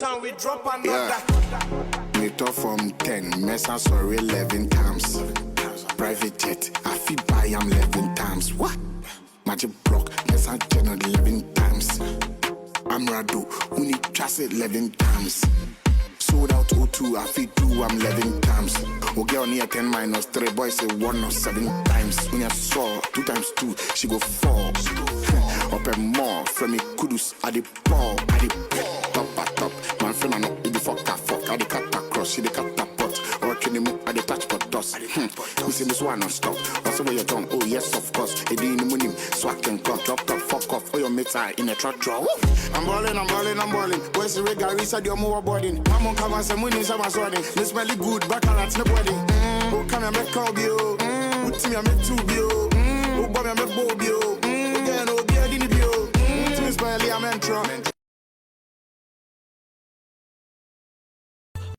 Time we drop another. Me talk from 10, messa sorry 11 times. Private jet, I feel buy am 11 times. What? Magic block, messa channel 11 times. I'm Rado, who need trust 11 times. Sold out O2, I feel 2, I'm 11 times. Okay, on here 10 minus 3, boys say 1 or 7 times. When you saw 2 times 2, she go 4. Up and more, from me kudus, I the ball, I the top at top. My friend, I know if you fuck, I the cut across, she the cut pot. Or can you move, I the touch for dust. We see this one non stop. Also, where your tongue, oh yes, of course. It in the money, so I can cut, drop top, fuck off. All your mates are in a truck draw. I'm balling. Where's the reggae? Said you're more boarding. I'm on come and say, money, so I'm sorting. This smelly good, back and that's no body. Oh, come and make call you. Put me, I make 2 bio. Oh, boy, I make bow bio. Again, oh, beer, didn't bio. To me, spelly, I'm intro.